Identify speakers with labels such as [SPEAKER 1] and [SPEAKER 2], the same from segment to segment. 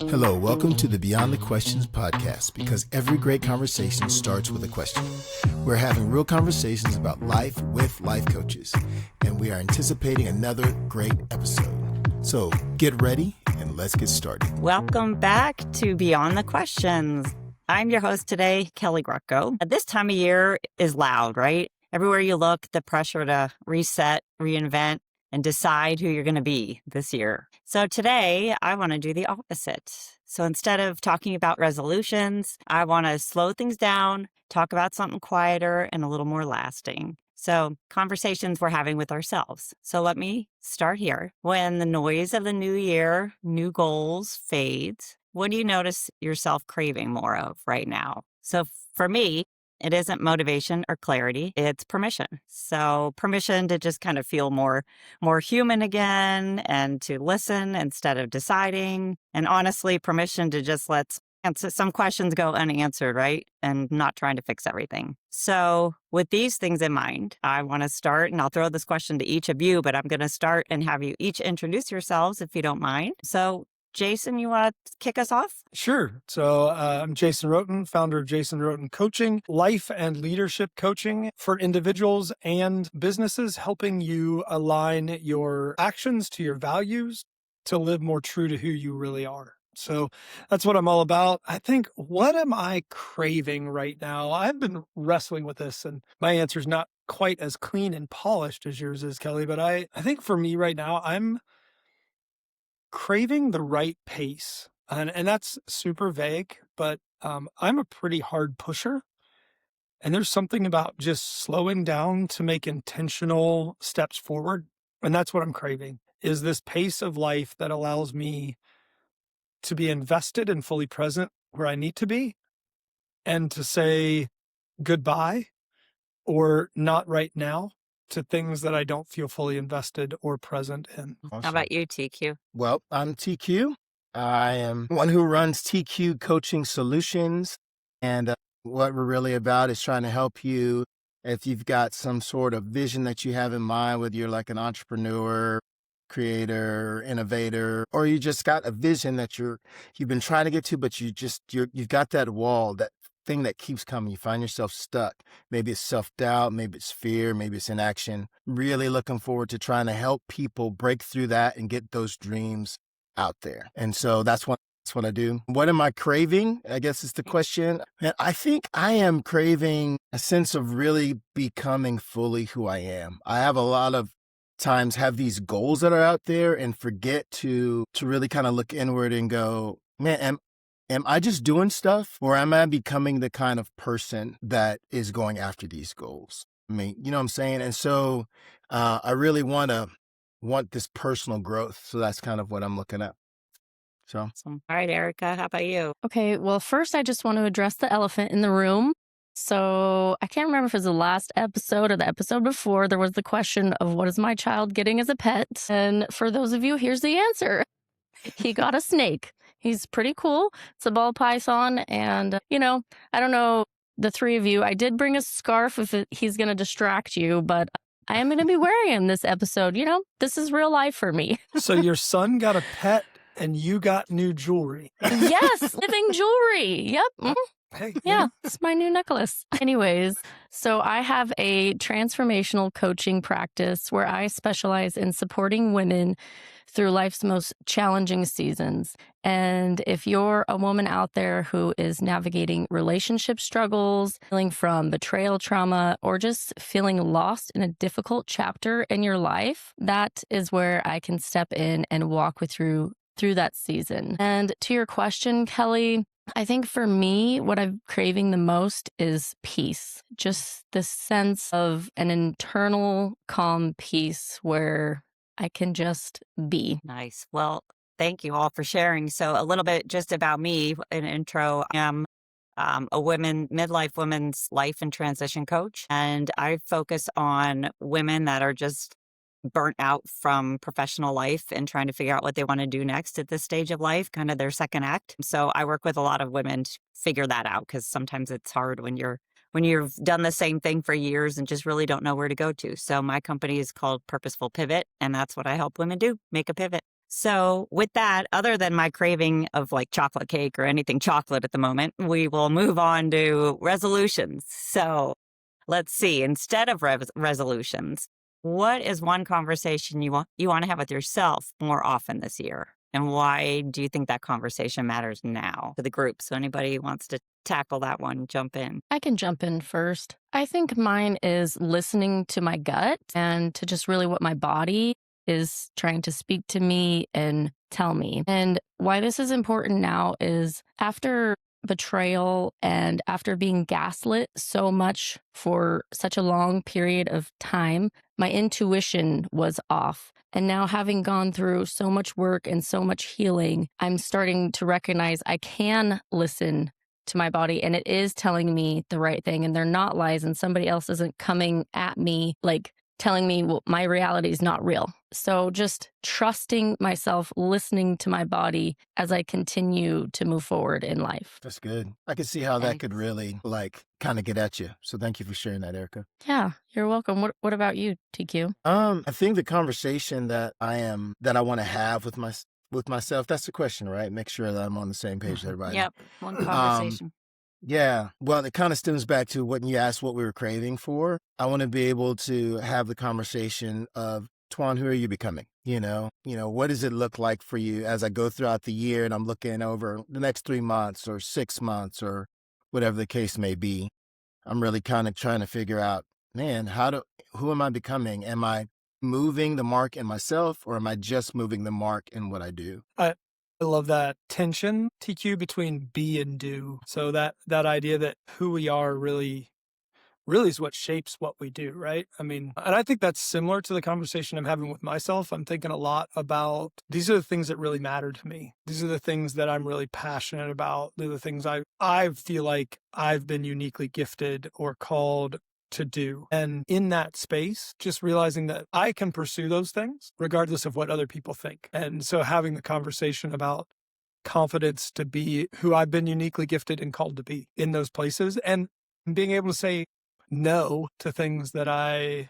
[SPEAKER 1] Hello, welcome to the Beyond the Questions podcast, because every great conversation starts with a question. We're having real conversations about life with life coaches, and we are anticipating another great episode. So get ready and let's get started.
[SPEAKER 2] Welcome back to Beyond the Questions. I'm your host today, Kellie Grutko. This time of year is loud, right? Everywhere you look, the pressure to reset, reinvent, and decide who you're going to be this year. So today, I want to do the opposite. So instead of talking about resolutions, I want to slow things down, talk about something quieter and a little more lasting. So conversations we're having with ourselves. So let me start here. When the noise of the new year, new goals fades, what do you notice yourself craving more of right now? So for me, it isn't motivation or clarity, it's permission. So permission to just kind of feel more human again and to listen instead of deciding. And honestly, permission to just let some questions go unanswered, right? And not trying to fix everything. So with these things in mind, I want to start, and I'll throw this question to each of you, but I'm going to start and have you each introduce yourselves if you don't mind. So Jason, you want to kick us off?
[SPEAKER 3] Sure. So I'm Jason Roton, founder of Jason Roton Coaching, life and leadership coaching for individuals and businesses, helping you align your actions to your values to live more true to who you really are. So that's what I'm all about. I think, what am I craving right now? I've been wrestling with this, and my answer is not quite as clean and polished as yours is, Kellie, but I think for me right now, I'm craving the right pace. And that's super vague, but I'm a pretty hard pusher. And there's something about just slowing down to make intentional steps forward. And that's what I'm craving, is this pace of life that allows me to be invested and fully present where I need to be, and to say goodbye or not right now to things that I don't feel fully invested or present in.
[SPEAKER 1] Awesome.
[SPEAKER 2] How about you, TQ?
[SPEAKER 1] Well, I'm TQ. I am one who runs TQ Coaching Solutions. And what we're really about is trying to help you if you've got some sort of vision that you have in mind, whether you're like an entrepreneur, creator, innovator, or you just got a vision that you've been trying to get to, but you've got that wall, that thing that keeps coming. You find yourself stuck. Maybe it's self-doubt, maybe it's fear, maybe it's inaction. Really looking forward to trying to help people break through that and get those dreams out there. And so that's what I do. What am I craving? I guess is the question. And I think I am craving a sense of really becoming fully who I am. I have a lot of times have these goals that are out there and forget to really kind of look inward and go, man, am I just doing stuff, or am I becoming the kind of person that is going after these goals? I mean, you know what I'm saying? And so I really want this personal growth. So that's kind of what I'm looking at. So.
[SPEAKER 2] Awesome. All right, Ericka, how about you?
[SPEAKER 4] Okay, well, first I just want to address the elephant in the room. So I can't remember if it was the last episode or the episode before, there was the question of what is my child getting as a pet? And for those of you, here's the answer. He got a snake. He's pretty cool. It's a ball python. And, I don't know, the three of you, I did bring a scarf if he's going to distract you, but I am going to be wearing him this episode. This is real life for me.
[SPEAKER 3] So your son got a pet and you got new jewelry.
[SPEAKER 4] Yes, living jewelry. Yep. Mm-hmm.
[SPEAKER 3] Hey,
[SPEAKER 4] Yeah, it's my new necklace. Anyways, so I have a transformational coaching practice where I specialize in supporting women through life's most challenging seasons. And if you're a woman out there who is navigating relationship struggles, healing from betrayal trauma, or just feeling lost in a difficult chapter in your life, that is where I can step in and walk with you through that season. And to your question, Kellie, I think for me, what I'm craving the most is peace. Just the sense of an internal calm peace where I can just be.
[SPEAKER 2] Nice. Well, thank you all for sharing. So a little bit just about me, an intro. I am a midlife women's life and transition coach, and I focus on women that are just burnt out from professional life and trying to figure out what they want to do next at this stage of life, kind of their second act. So I work with a lot of women to figure that out, because sometimes it's hard when you've done the same thing for years and just really don't know where to go to. So my company is called Purposeful Pivot, and that's what I help women do, make a pivot. So, with that, other than my craving of like chocolate cake or anything chocolate at the moment, we will move on to resolutions. So, let's see. Instead of resolutions, what is one conversation you want to have with yourself more often this year? And why do you think that conversation matters now to the group? So, anybody wants to tackle that one, jump in.
[SPEAKER 4] I can jump in first. I think mine is listening to my gut and to just really what my body is trying to speak to me and tell me. And why this is important now is after betrayal and after being gaslit so much for such a long period of time, my intuition was off. And now, having gone through so much work and so much healing, I'm starting to recognize I can listen to my body and it is telling me the right thing and they're not lies and somebody else isn't coming at me like telling me, well, my reality is not real. So just trusting myself, listening to my body as I continue to move forward in life.
[SPEAKER 1] That's good. I can see how that could really kind of get at you. So thank you for sharing that, Ericka.
[SPEAKER 4] Yeah, you're welcome. What about you, TQ?
[SPEAKER 1] I think the conversation that I want to have with myself, that's the question, right? Make sure that I'm on the same page with everybody.
[SPEAKER 2] Yep, one conversation.
[SPEAKER 1] Yeah. Well, it kind of stems back to when you asked what we were craving for. I want to be able to have the conversation of, Twan, who are you becoming? What does it look like for you as I go throughout the year and I'm looking over the next 3 months or 6 months or whatever the case may be? I'm really kind of trying to figure out, man, who am I becoming? Am I moving the mark in myself or am I just moving the mark in what I do?
[SPEAKER 3] I love that tension, TQ, between be and do. So that idea that who we are really is what shapes what we do, right? I mean, and I think that's similar to the conversation I'm having with myself. I'm thinking a lot about, these are the things that really matter to me. These are the things that I'm really passionate about. They're the things I feel like I've been uniquely gifted or called to do. And in that space, just realizing that I can pursue those things regardless of what other people think. And so having the conversation about confidence to be who I've been uniquely gifted and called to be in those places, and being able to say no to things that I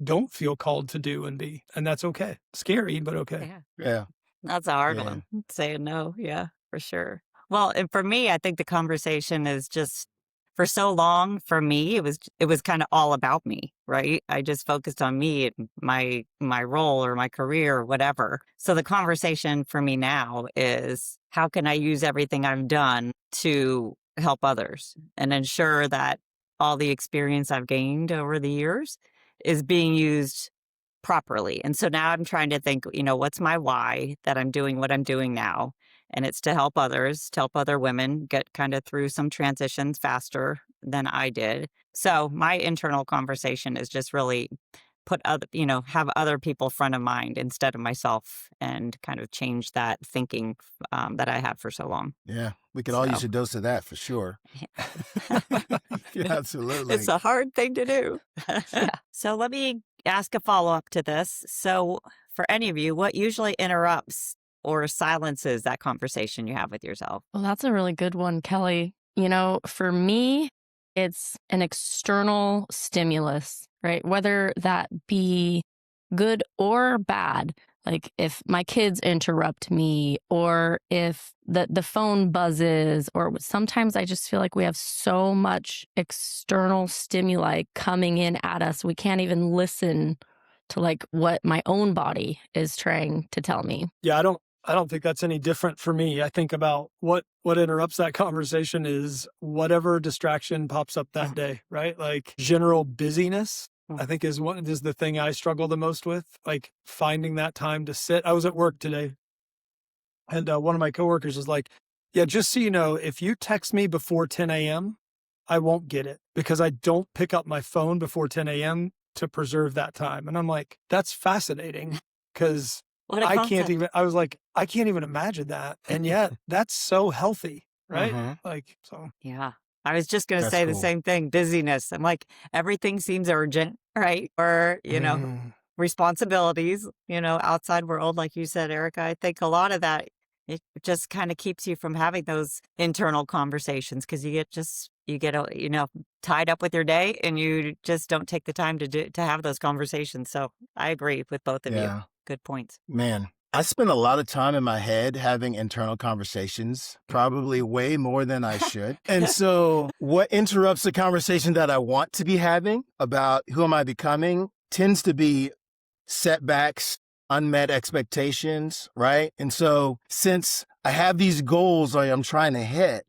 [SPEAKER 3] don't feel called to do and be. And that's okay. Scary, but okay.
[SPEAKER 1] Yeah.
[SPEAKER 2] That's a hard
[SPEAKER 1] Yeah.
[SPEAKER 2] one. Saying no. Yeah, for sure. Well, and for me, I think the conversation is just, for so long, for me, it was kind of all about me, right? I just focused on me and my role or my career or whatever. So the conversation for me now is, how can I use everything I've done to help others and ensure that all the experience I've gained over the years is being used properly. And so now I'm trying to think, what's my why that I'm doing what I'm doing now? And it's to help others, to help other women get kind of through some transitions faster than I did. So my internal conversation is just really have other people front of mind instead of myself, and kind of change that thinking that I had for so long.
[SPEAKER 1] Yeah. We could all use a dose of that for sure. Yeah, absolutely.
[SPEAKER 2] It's a hard thing to do. So let me ask a follow-up to this. So for any of you, what usually interrupts or silences that conversation you have with yourself?
[SPEAKER 4] Well, that's a really good one, Kelly. For me, it's an external stimulus, right? Whether that be good or bad. Like if my kids interrupt me, or if the phone buzzes, or sometimes I just feel like we have so much external stimuli coming in at us. We can't even listen to what my own body is trying to tell me.
[SPEAKER 3] Yeah, I don't think that's any different for me. I think about what interrupts that conversation is whatever distraction pops up that day, right? Like general busyness, I think is the thing I struggle the most with, like finding that time to sit. I was at work today and one of my coworkers was like, yeah, just so you know, if you text me before 10 a.m., I won't get it because I don't pick up my phone before 10 a.m. to preserve that time. And I'm like, that's fascinating because I can't even imagine that. And yet that's so healthy, right?
[SPEAKER 2] Yeah. I was just going to say
[SPEAKER 1] cool.
[SPEAKER 2] the same thing, busyness. I'm like, everything seems urgent, right? Or, responsibilities, outside world, like you said, Ericka. I think a lot of that, it just kind of keeps you from having those internal conversations because you get tied up with your day and you just don't take the time to have those conversations. So I agree with both of you. Good points.
[SPEAKER 1] Man, I spend a lot of time in my head having internal conversations, probably way more than I should. And so what interrupts the conversation that I want to be having about who am I becoming tends to be setbacks, unmet expectations, right? And so since I have these goals I'm trying to hit,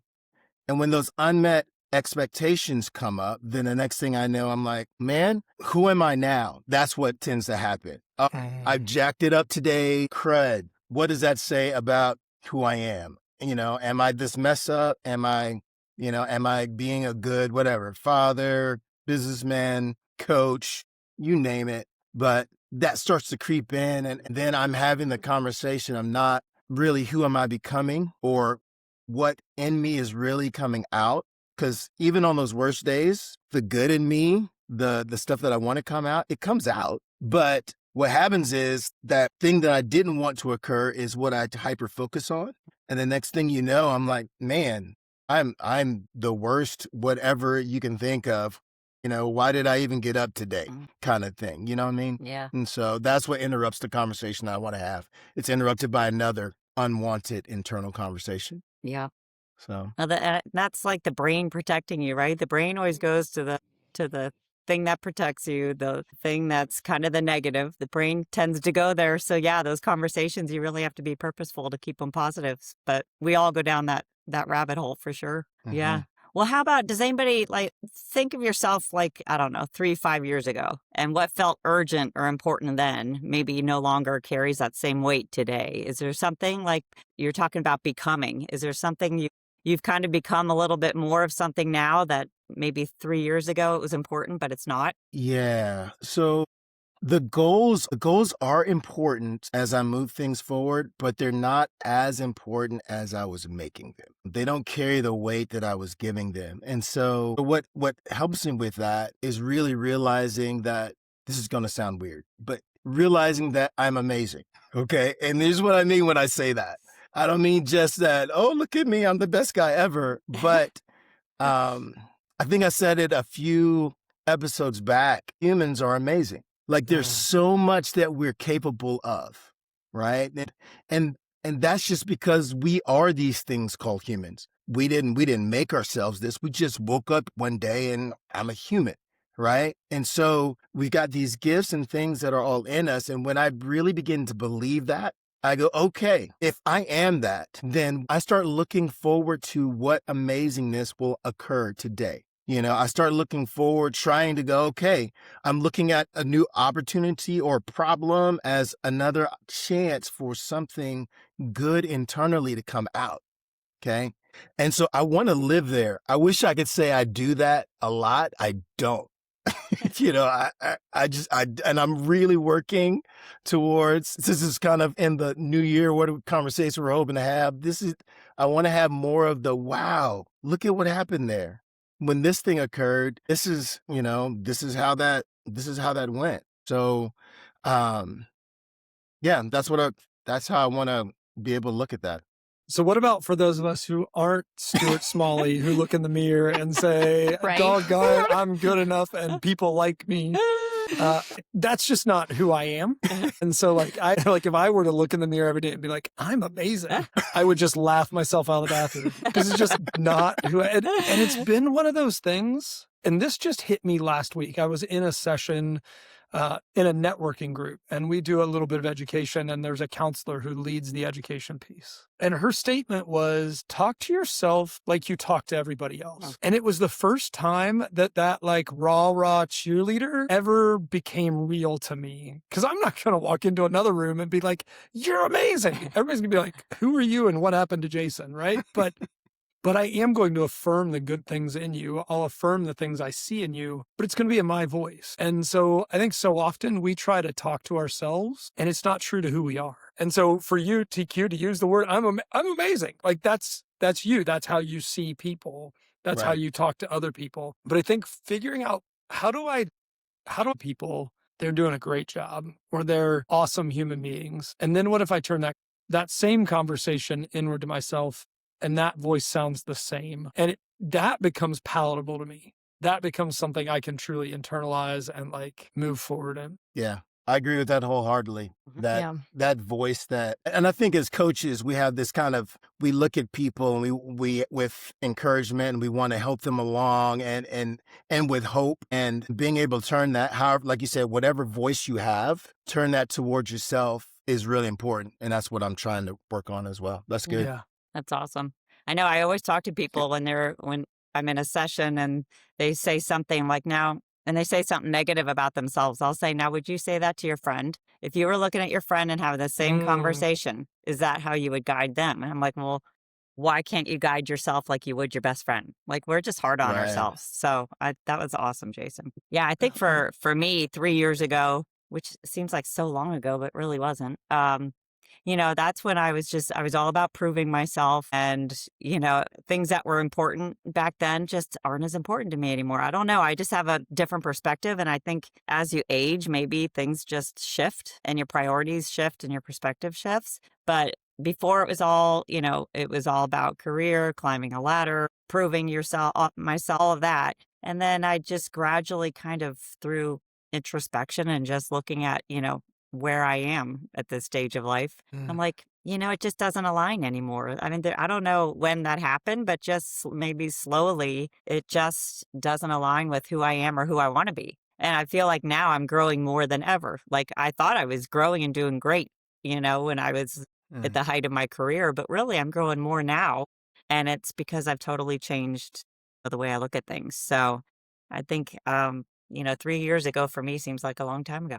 [SPEAKER 1] and when those unmet expectations come up, then the next thing I know, I'm like, man, who am I now? That's what tends to happen. Oh, I've jacked it up today. Crud. What does that say about who I am? Am I this mess up? Am I being a good, whatever, father, businessman, coach, you name it. But that starts to creep in. And then I'm having the conversation. I'm not really who am I becoming or what in me is really coming out. Because even on those worst days, the good in me, the stuff that I want to come out, it comes out. But what happens is that thing that I didn't want to occur is what I hyper focus on. And the next thing you know, I'm like, man, I'm the worst, whatever you can think of. Why did I even get up today? Kind of thing. You know what I mean?
[SPEAKER 2] Yeah.
[SPEAKER 1] And so that's what interrupts the conversation I want to have. It's interrupted by another unwanted internal conversation.
[SPEAKER 2] Yeah.
[SPEAKER 1] So
[SPEAKER 2] that's like the brain protecting you, right? The brain always goes to the thing that protects you, the thing that's kind of the negative. The brain tends to go there. So yeah, those conversations, you really have to be purposeful to keep them positive. But we all go down that rabbit hole for sure. Yeah. Well, how about, does anybody think of yourself I don't know, 3-5 years ago, and what felt urgent or important then maybe no longer carries that same weight today? Is there something, like you're talking about becoming? Is there something you've kind of become a little bit more of something now that maybe 3 years ago it was important, but it's not?
[SPEAKER 1] Yeah. So the goals are important as I move things forward, but they're not as important as I was making them. They don't carry the weight that I was giving them. And so what helps me with that is really realizing that, this is going to sound weird, but realizing that I'm amazing. Okay. And here's what I mean when I say that. I don't mean just that, oh, look at me, I'm the best guy ever. But I think I said it a few episodes back. Humans are amazing. There's so much that we're capable of, right? And that's just because we are these things called humans. We didn't make ourselves this. We just woke up one day and I'm a human, right? And so we got these gifts and things that are all in us. And when I really begin to believe that, I go, okay, if I am that, then I start looking forward to what amazingness will occur today. I start looking forward, trying to go, okay, I'm looking at a new opportunity or problem as another chance for something good internally to come out. Okay. And so I want to live there. I wish I could say I do that a lot. I don't. And I'm really working towards, this is kind of in the new year, what conversation we're hoping to have. I want to have more of the, wow, look at what happened there. When this thing occurred, this is how that went. So, yeah, that's how I want to be able to look at that.
[SPEAKER 3] So what about for those of us who aren't Stuart Smalley, who look in the mirror and say,
[SPEAKER 4] Right.
[SPEAKER 3] doggone, I'm good enough and people like me? That's just not who I am. And so if I were to look in the mirror every day and be like, I'm amazing, I would just laugh myself out of the bathroom because it's just not who and it's been one of those things. And this just hit me last week. I was in a session in a networking group, and we do a little bit of education, and there's a counselor who leads the education piece. And her statement was, talk to yourself like you talk to everybody else. And it was the first time that rah cheerleader ever became real to me. Because I'm not going to walk into another room and be like, you're amazing. Everybody's going to be like, who are you and what happened to Jason, right? But I am going to affirm the good things in you. I'll affirm the things I see in you, but it's going to be in my voice. And so I think so often we try to talk to ourselves and it's not true to who we are. And so for you, TQ, to use the word, I'm amazing. That's you. That's how you see people. That's
[SPEAKER 1] Right.
[SPEAKER 3] how you talk to other people. But I think figuring out how do people, they're doing a great job or they're awesome human beings. And then what if I turn that same conversation inward to myself, and that voice sounds the same. And that becomes palatable to me. That becomes something I can truly internalize and move forward in.
[SPEAKER 1] Yeah. I agree with that wholeheartedly. That
[SPEAKER 4] Yeah.
[SPEAKER 1] that voice that, and I think as coaches, we have this kind of, we look at people and we with encouragement and we want to help them along and with hope, and being able to turn that, however, like you said, whatever voice you have, turn that towards yourself is really important. And that's what I'm trying to work on as well. That's good.
[SPEAKER 3] Yeah.
[SPEAKER 2] That's awesome. I know I always talk to people when I'm in a session and they say something like now, and they say something negative about themselves. I'll say, now, would you say that to your friend? If you were looking at your friend and having the same conversation, is that how you would guide them? And I'm like, well, why can't you guide yourself like you would your best friend? Like, we're just hard on
[SPEAKER 1] Right.
[SPEAKER 2] ourselves. So that was awesome, Jason. Yeah, I think for me, 3 years ago, which seems like so long ago, but really wasn't. That's when I was all about proving myself, and, things that were important back then just aren't as important to me anymore. I don't know. I just have a different perspective. And I think as you age, maybe things just shift and your priorities shift and your perspective shifts. But before it was all, it was all about career, climbing a ladder, proving yourself, myself, all of that. And then I just gradually kind of through introspection and just looking at, where I am at this stage of life, I'm like, it just doesn't align anymore. I mean, I don't know when that happened, but just maybe slowly, it just doesn't align with who I am or who I want to be. And I feel like now I'm growing more than ever. Like, I thought I was growing and doing great, when I was at the height of my career, but really I'm growing more now. And it's because I've totally changed the way I look at things. So I think, 3 years ago for me seems like a long time ago.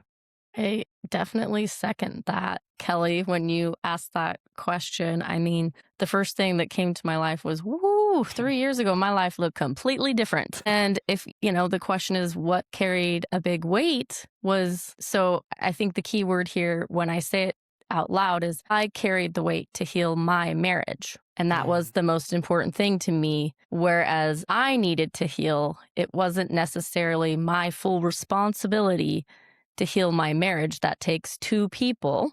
[SPEAKER 4] I definitely second that, Kelly. When you asked that question, I mean, the first thing that came to my life was, woo, 3 years ago, my life looked completely different. And if, the question is what carried a big weight was, so I think the key word here when I say it out loud is I carried the weight to heal my marriage. And that was the most important thing to me. Whereas I needed to heal, it wasn't necessarily my full responsibility to heal my marriage. That takes two people.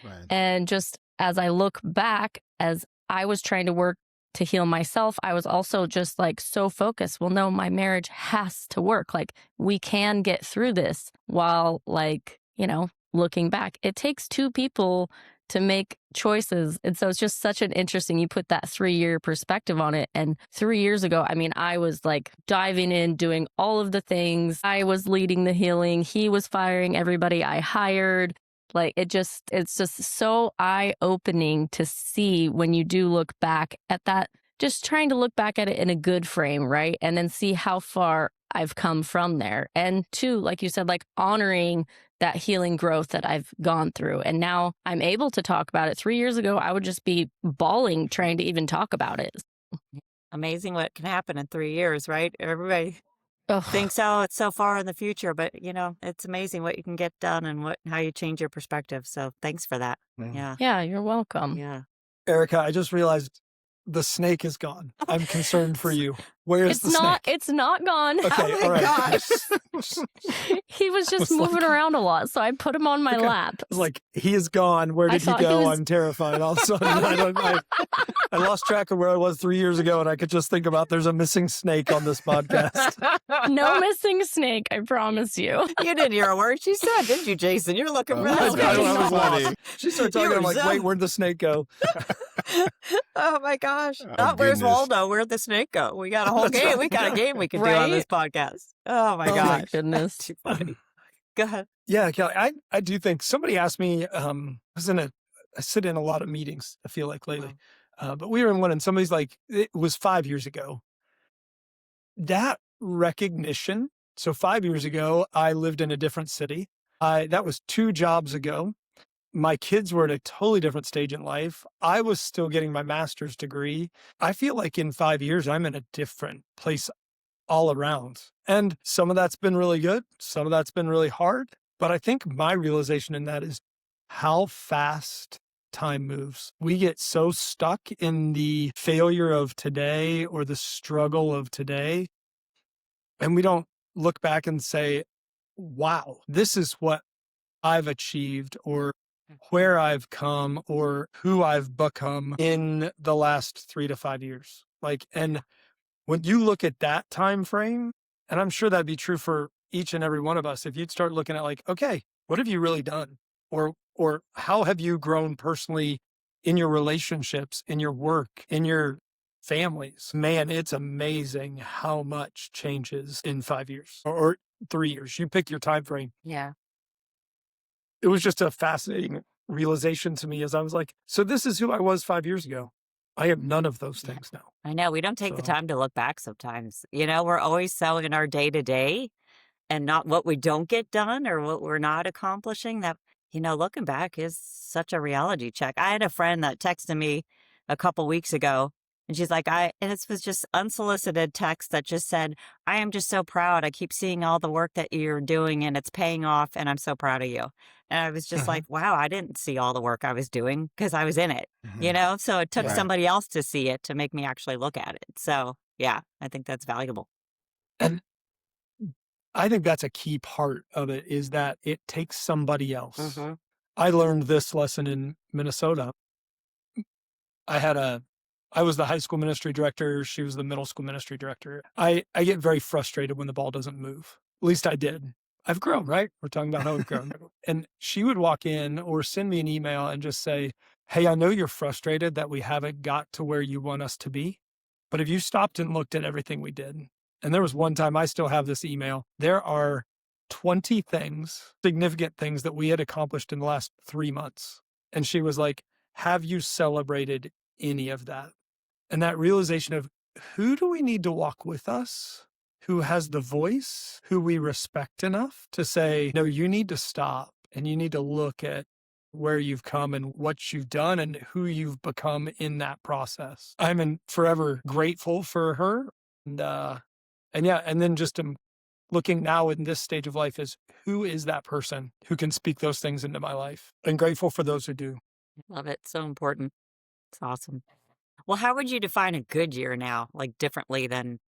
[SPEAKER 1] Right.
[SPEAKER 4] And just as I look back, as I was trying to work to heal myself, I was also just like so focused. Well, no, my marriage has to work. Like, we can get through this, while looking back, it takes two people to make choices. And so it's just such an interesting, you put that 3-year perspective on it. And 3 years ago, I mean, I was like diving in, doing all of the things. I was leading the healing. He was firing everybody I hired. Like, it's just so eye-opening to see when you do look back at that, just trying to look back at it in a good frame, right? And then see how far I've come from there. And two, like you said, like honoring that healing growth that I've gone through. And now I'm able to talk about it. 3 years ago, I would just be bawling trying to even talk about it.
[SPEAKER 2] Amazing what can happen in 3 years, right? Everybody
[SPEAKER 4] Ugh.
[SPEAKER 2] thinks, oh, it's so far in the future, but it's amazing what you can get done and how you change your perspective. So thanks for that. Yeah.
[SPEAKER 4] Yeah, you're welcome.
[SPEAKER 2] Yeah.
[SPEAKER 3] Ericka, I just realized the snake is gone. I'm concerned for you. Where is the snake?
[SPEAKER 4] It's not gone.
[SPEAKER 3] Okay,
[SPEAKER 1] Oh
[SPEAKER 3] all
[SPEAKER 1] my
[SPEAKER 3] right.
[SPEAKER 1] gosh.
[SPEAKER 4] He was just moving around a lot, so I put him on my lap.
[SPEAKER 3] I was like, he is gone. Where
[SPEAKER 4] I
[SPEAKER 3] did he
[SPEAKER 4] thought he
[SPEAKER 3] go?
[SPEAKER 4] was-
[SPEAKER 3] I'm terrified. All of a sudden, I lost track of where I was 3 years ago, and I could just think about there's a missing snake on this podcast.
[SPEAKER 4] No missing snake, I promise you.
[SPEAKER 2] You didn't hear a word she said, did you, Jason? You're looking really
[SPEAKER 1] I was funny.
[SPEAKER 3] She started talking. I'm like, wait, where'd the snake go?
[SPEAKER 2] Oh my gosh.
[SPEAKER 1] Oh,
[SPEAKER 2] Not where's
[SPEAKER 1] goodness.
[SPEAKER 2] Waldo? Where'd the snake go? We got a whole game. We got a game we could do on this podcast. Oh my
[SPEAKER 3] Oh my
[SPEAKER 2] gosh.
[SPEAKER 4] goodness.
[SPEAKER 2] Too funny. Go ahead.
[SPEAKER 3] Yeah, Kelly, I do think somebody asked me. I sit in a lot of meetings, I feel like lately, but we were in one, and somebody's like, it was 5 years ago. That recognition. So 5 years ago, I lived in a different city. That was 2 jobs ago. My kids were at a totally different stage in life. I was still getting my master's degree. I feel like in 5 years, I'm in a different place all around. And some of that's been really good. Some of that's been really hard. But I think my realization in that is how fast time moves. We get so stuck in the failure of today or the struggle of today, and we don't look back and say, wow, this is what I've achieved, or where I've come, or who I've become in the last 3 to 5 years. And when you look at that time frame, and I'm sure that'd be true for each and every one of us, if you'd start looking at okay, what have you really done? Or how have you grown personally in your relationships, in your work, in your families? Man, it's amazing how much changes in 5 years or 3 years. You pick your time frame.
[SPEAKER 2] Yeah.
[SPEAKER 3] It was just a fascinating realization to me as I was like, so this is who I was 5 years ago. I have none of those
[SPEAKER 2] Yeah.
[SPEAKER 3] things now.
[SPEAKER 2] I know we don't take the
[SPEAKER 3] So,
[SPEAKER 2] time to look back sometimes. We're always so in our day to day and not what we don't get done or what we're not accomplishing that, looking back is such a reality check. I had a friend that texted me a couple weeks ago and she's like, and this was just unsolicited text that just said, I am just so proud. I keep seeing all the work that you're doing and it's paying off and I'm so proud of you. And I was just
[SPEAKER 3] uh-huh.
[SPEAKER 2] like, wow, I didn't see all the work I was doing because I was in it,
[SPEAKER 1] Mhm.
[SPEAKER 2] So it took
[SPEAKER 3] Yeah.
[SPEAKER 2] somebody else to see it to make me actually look at it. So yeah, I think that's valuable.
[SPEAKER 3] And I think that's a key part of it is that it takes somebody else.
[SPEAKER 2] Mm-hmm.
[SPEAKER 3] I learned this lesson in Minnesota. I was the high school ministry director. She was the middle school ministry director. I get very frustrated when the ball doesn't move. At least I did. I've grown, right? We're talking about how we've grown. And she would walk in or send me an email and just say, hey, I know you're frustrated that we haven't got to where you want us to be, but have you stopped and looked at everything we did? And there was one time, I still have this email. There are 20 things, significant things that we had accomplished in the last 3 months. And she was like, have you celebrated any of that? And that realization of who do we need to walk with us? Who has the voice, who we respect enough to say, no, you need to stop and you need to look at where you've come and what you've done and who you've become in that process. I'm forever grateful for her. And then just looking now in this stage of life is who is that person who can speak those things into my life? And grateful for those who do.
[SPEAKER 2] Love it. So important. It's awesome. Well, how would you define a good year now, like differently than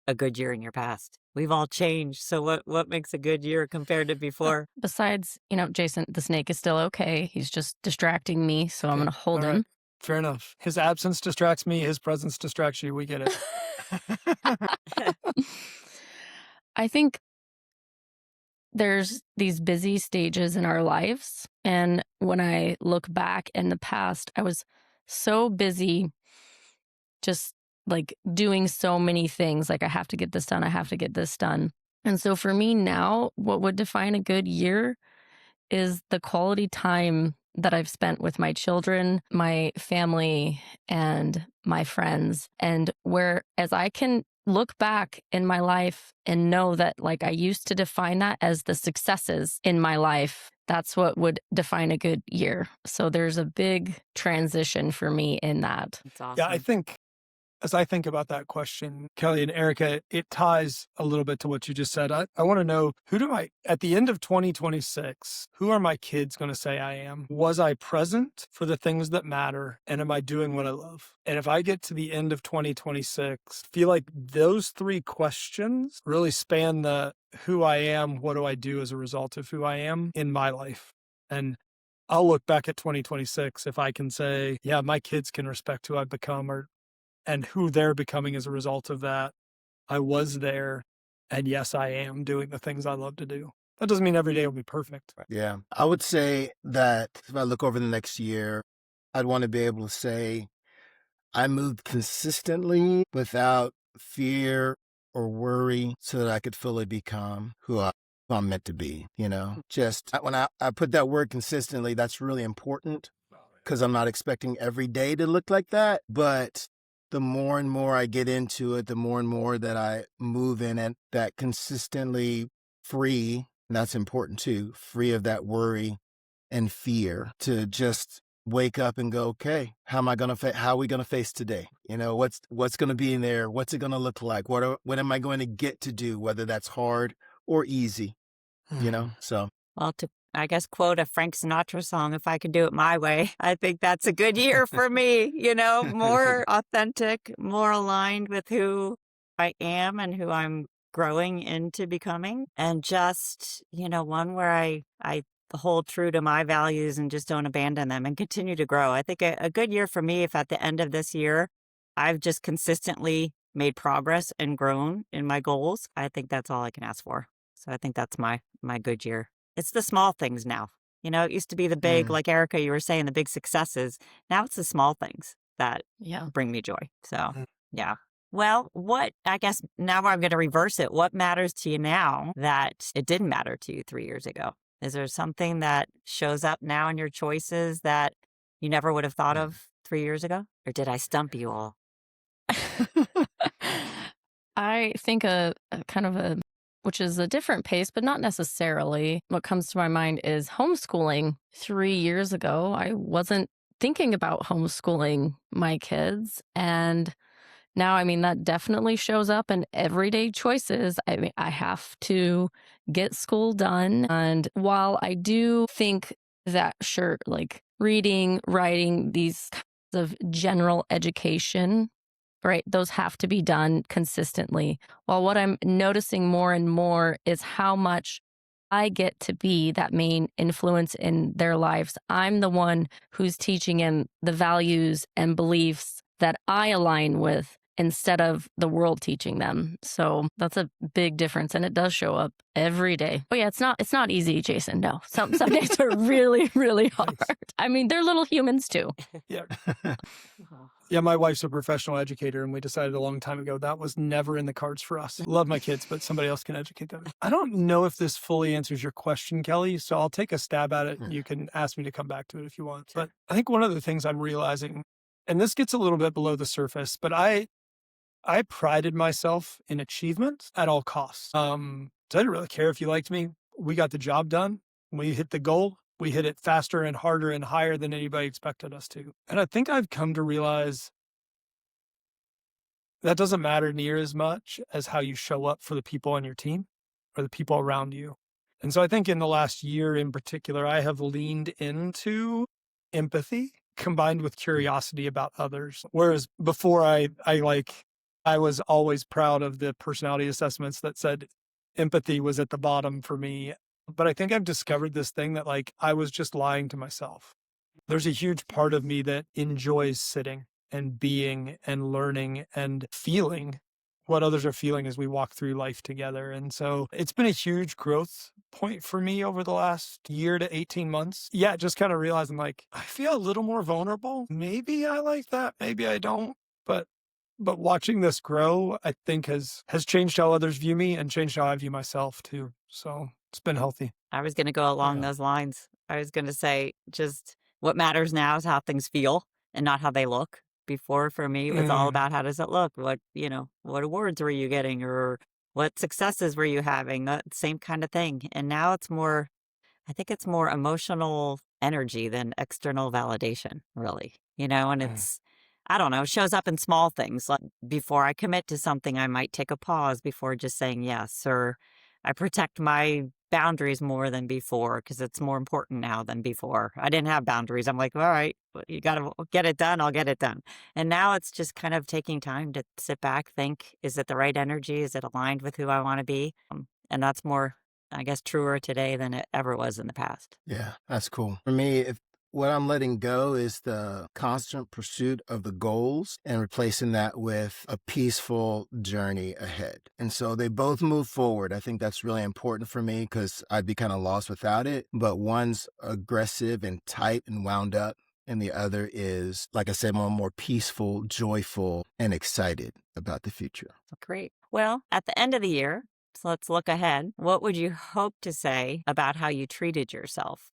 [SPEAKER 2] a good year in your past? We've all changed. So what makes a good year compared to before?
[SPEAKER 4] Besides, Jason, the snake is still okay. He's just distracting me, so I'm
[SPEAKER 3] Okay.
[SPEAKER 4] going to hold
[SPEAKER 3] All right.
[SPEAKER 4] him.
[SPEAKER 3] Fair enough. His absence distracts me. His presence distracts you. We get it.
[SPEAKER 4] I think there's these busy stages in our lives. And when I look back in the past, I was so busy just like doing so many things. Like, I have to get this done. I have to get this done. And so for me now, what would define a good year is the quality time that I've spent with my children, my family, and my friends. And whereas I can look back in my life and know that, like, I used to define that as the successes in my life, that's what would define a good year. So there's a big transition for me in that.
[SPEAKER 2] It's awesome.
[SPEAKER 3] Yeah, I think as I think about that question, Kellie and Ericka, it ties a little bit to what you just said. I want to know, at the end of 2026, who are my kids going to say I am? Was I present for the things that matter? And am I doing what I love? And if I get to the end of 2026, feel like those 3 questions really span the who I am, what do I do as a result of who I am in my life? And I'll look back at 2026 if I can say, yeah, my kids can respect who I've become and who they're becoming as a result of that. I was there, and yes, I am doing the things I love to do. That doesn't mean every day will be perfect.
[SPEAKER 1] Yeah. I would say that if I look over the next year, I'd want to be able to say I moved consistently without fear or worry so that I could fully become who I'm meant to be, Just when I put that word consistently, that's really important because I'm not expecting every day to look like that. But the more and more I get into it, the more and more that I move in it, that consistently free, and that's important too, free of that worry and fear to just wake up and go, okay, how are we going to face today? What's going to be in there? What's it going to look like? What am I going to get to do, whether that's hard or easy, so.
[SPEAKER 2] Well, to, I guess, quote a Frank Sinatra song, if I could do it my way, I think that's a good year for me, more authentic, more aligned with who I am and who I'm growing into becoming. And just, one where I hold true to my values and just don't abandon them and continue to grow. I think a good year for me, if at the end of this year, I've just consistently made progress and grown in my goals, I think that's all I can ask for. So I think that's my good year. It's the small things now. It used to be the big,
[SPEAKER 1] Mm.
[SPEAKER 2] like Ericka, you were saying, the big successes. Now it's the small things that
[SPEAKER 4] Yeah.
[SPEAKER 2] bring me joy. So,
[SPEAKER 3] Mhm.
[SPEAKER 2] yeah. Well, I guess now I'm going to reverse it. What matters to you now that it didn't matter to you 3 years ago? Is there something that shows up now in your choices that you never would have thought
[SPEAKER 1] Mm.
[SPEAKER 2] of 3 years ago? Or did I stump you all?
[SPEAKER 4] I think a kind of a, which is a different pace, but not necessarily. What comes to my mind is homeschooling. 3 years ago, I wasn't thinking about homeschooling my kids. And now, I mean, that definitely shows up in everyday choices. I mean, I have to get school done. And while I do think that, sure, like reading, writing, these kinds of general education, right, those have to be done consistently. While what I'm noticing more and more is how much I get to be that main influence in their lives. I'm the one who's teaching them the values and beliefs that I align with instead of the world teaching them. So that's a big difference, and it does show up every day. But yeah, it's not easy, Jason. No. Some days are really, really hard.
[SPEAKER 3] Thanks.
[SPEAKER 4] I mean, they're little humans too.
[SPEAKER 3] Yeah. Yeah, my wife's a professional educator, and we decided a long time ago that was never in the cards for us. Love my kids, but somebody else can educate them. I don't know if this fully answers your question, Kellie, so I'll take a stab at it.
[SPEAKER 1] Mm.
[SPEAKER 3] You can ask me to come back to it if you want. But I think one of the things I'm realizing, and this gets a little bit below the surface, but I prided myself in achievement at all costs. So I didn't really care if you liked me. We got the job done. We hit the goal. We hit it faster and harder and higher than anybody expected us to. And I think I've come to realize that doesn't matter near as much as how you show up for the people on your team or the people around you. And so I think in the last year in particular, I have leaned into empathy combined with curiosity about others. Whereas before I was always proud of the personality assessments that said empathy was at the bottom for me. But I think I've discovered this thing that I was just lying to myself. There's a huge part of me that enjoys sitting and being and learning and feeling what others are feeling as we walk through life together. And so it's been a huge growth point for me over the last year to 18 months. Yeah, just kind of realizing I feel a little more vulnerable. Maybe I like that, maybe I don't. But watching this grow, I think has changed how others view me and changed how I view myself too. So it's been healthy.
[SPEAKER 2] I was going to go along
[SPEAKER 1] Yeah.
[SPEAKER 2] those lines. I was going to say just what matters now is how things feel and not how they look. Before, for me, it was all about how does it look? What awards were you getting or what successes were you having? That same kind of thing. And now I think it's more emotional energy than external validation, really. And I don't know, it shows up in small things. Like before I commit to something, I might take a pause before just saying yes, or I protect my boundaries more than before because it's more important now than before. I didn't have boundaries. I'm like, all right, you got to get it done. I'll get it done. And now it's just kind of taking time to sit back, think, is it the right energy? Is it aligned with who I want to be? And that's more, I guess, truer today than it ever was in the past.
[SPEAKER 1] Yeah, that's cool. For me, if what I'm letting go is the constant pursuit of the goals and replacing that with a peaceful journey ahead. And so they both move forward. I think that's really important for me because I'd be kind of lost without it. But one's aggressive and tight and wound up. And the other is, like I said, more peaceful, joyful, and excited about the future.
[SPEAKER 2] Great. Well, at the end of the year, so let's look ahead. What would you hope to say about how you treated yourself,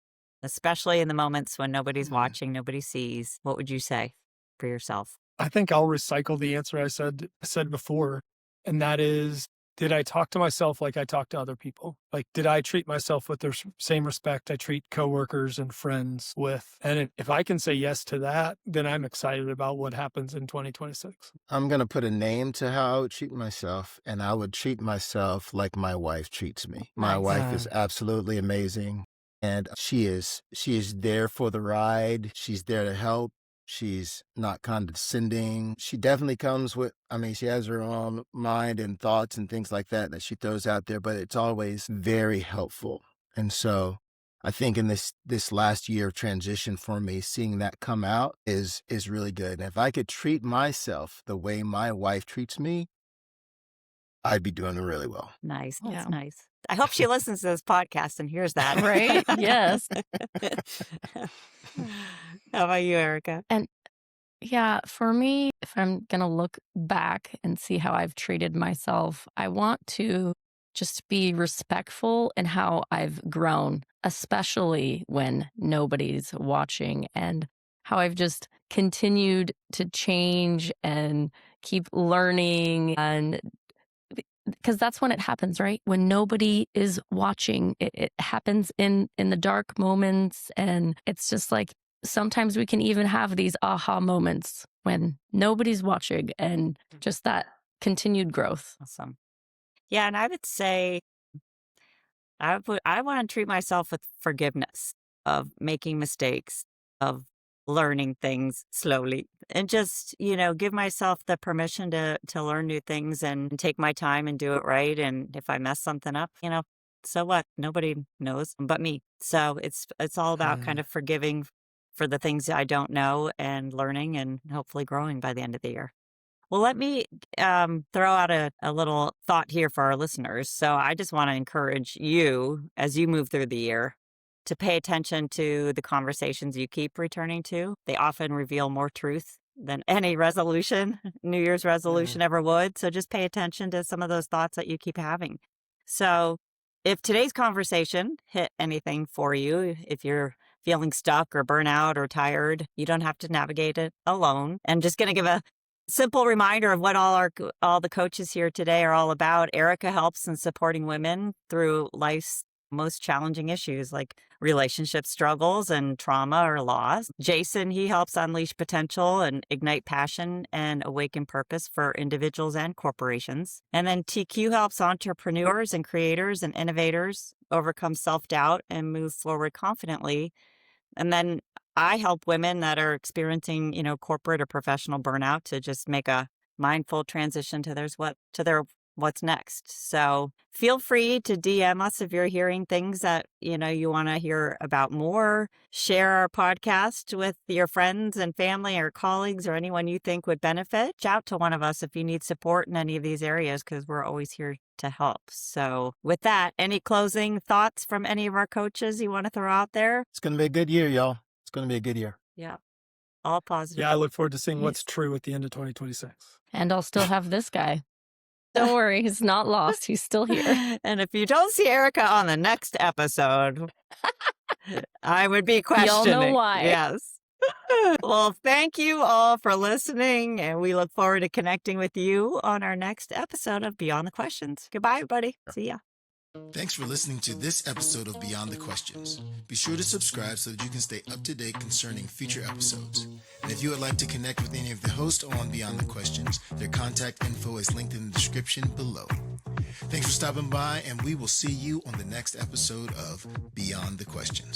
[SPEAKER 2] especially in the moments when nobody's watching, nobody sees? What would you say for yourself?
[SPEAKER 3] I think I'll recycle the answer I said before, and that is, did I talk to myself like I talk to other people? Did I treat myself with the same respect I treat coworkers and friends with? And if I can say yes to that, then I'm excited about what happens in 2026.
[SPEAKER 1] I'm going to put a name to how I would treat myself, and I would treat myself like my wife treats me. My
[SPEAKER 2] Nice.
[SPEAKER 1] wife is absolutely amazing, and she is there for the ride. She's there to help. She's not condescending. She definitely comes with, she has her own mind and thoughts and things like that she throws out there, but it's always very helpful. And so I think in this last year of transition for me, seeing that come out is really good. And if I could treat myself the way my wife treats me, I'd be doing really well.
[SPEAKER 2] Nice. That's
[SPEAKER 4] Yeah.
[SPEAKER 2] nice. I hope she listens to this podcast and hears that.
[SPEAKER 4] Right? Yes.
[SPEAKER 2] How about you, Ericka?
[SPEAKER 4] And yeah, for me, if I'm going to look back and see how I've treated myself, I want to just be respectful in how I've grown, especially when nobody's watching, and how I've just continued to change and keep learning. And because that's when it happens, right? When nobody is watching, it happens in the dark moments. And it's just like, sometimes we can even have these aha moments when nobody's watching, and just that continued growth.
[SPEAKER 2] Awesome. Yeah, and I would say I want to treat myself with forgiveness of making mistakes, of learning things slowly, and just, give myself the permission to learn new things and take my time and do it right. And if I mess something up, so what? Nobody knows but me. So it's all about kind of forgiving for the things I don't know and learning and hopefully growing by the end of the year. Well, let me throw out a little thought here for our listeners. So I just want to encourage you as you move through the year to pay attention to the conversations you keep returning to. They often reveal more truth than any resolution, New Year's resolution ever would. So just pay attention to some of those thoughts that you keep having. So if today's conversation hit anything for you, if you're feeling stuck or burnout or tired, you don't have to navigate it alone. I'm just going to give a simple reminder of what all the coaches here today are all about. Ericka helps in supporting women through life's most challenging issues like relationship struggles and trauma or loss. Jason, he helps unleash potential and ignite passion and awaken purpose for individuals and corporations. And then TQ helps entrepreneurs and creators and innovators overcome self-doubt and move forward confidently. And then I help women that are experiencing, corporate or professional burnout to just make a mindful transition to their what's next. So feel free to DM us if you're hearing things that, you want to hear about more. Share our podcast with your friends and family or colleagues or anyone you think would benefit. Reach out to one of us if you need support in any of these areas, because we're always here to help. So with that, any closing thoughts from any of our coaches you want to throw out there?
[SPEAKER 1] It's going to be a good year, y'all. It's going to be a good year.
[SPEAKER 2] Yeah. All positive.
[SPEAKER 3] Yeah, I look forward to seeing what's true at the end of 2026.
[SPEAKER 4] And I'll still have this guy. Don't worry, he's not lost. He's still here.
[SPEAKER 2] And if you don't see Ericka on the next episode, I would be questioning.
[SPEAKER 4] Y'all know why.
[SPEAKER 2] Yes. Well, thank you all for listening, and we look forward to connecting with you on our next episode of Beyond the Questions. Goodbye, everybody. See ya.
[SPEAKER 1] Thanks for listening to this episode of Beyond the Questions. Be sure to subscribe so that you can stay up to date concerning future episodes. And if you would like to connect with any of the hosts on Beyond the Questions, their contact info is linked in the description below. Thanks for stopping by, and we will see you on the next episode of Beyond the Questions.